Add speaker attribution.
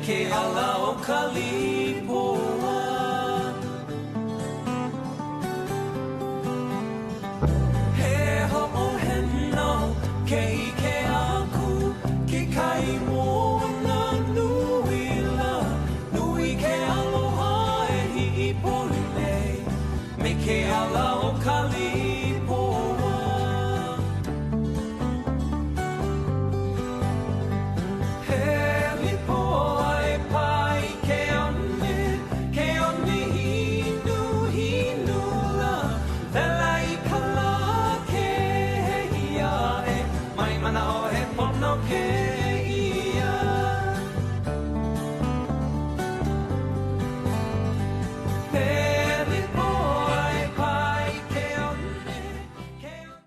Speaker 1: ke ala o kalipoa. He ho'o heno ke ike aku ke kai moana nui la nui ke aloha e hi'i poli nei me ke ala o kalipoa. He lipoa e pai ke one hinu la vela I kala ke hea e mai mana o he pono ke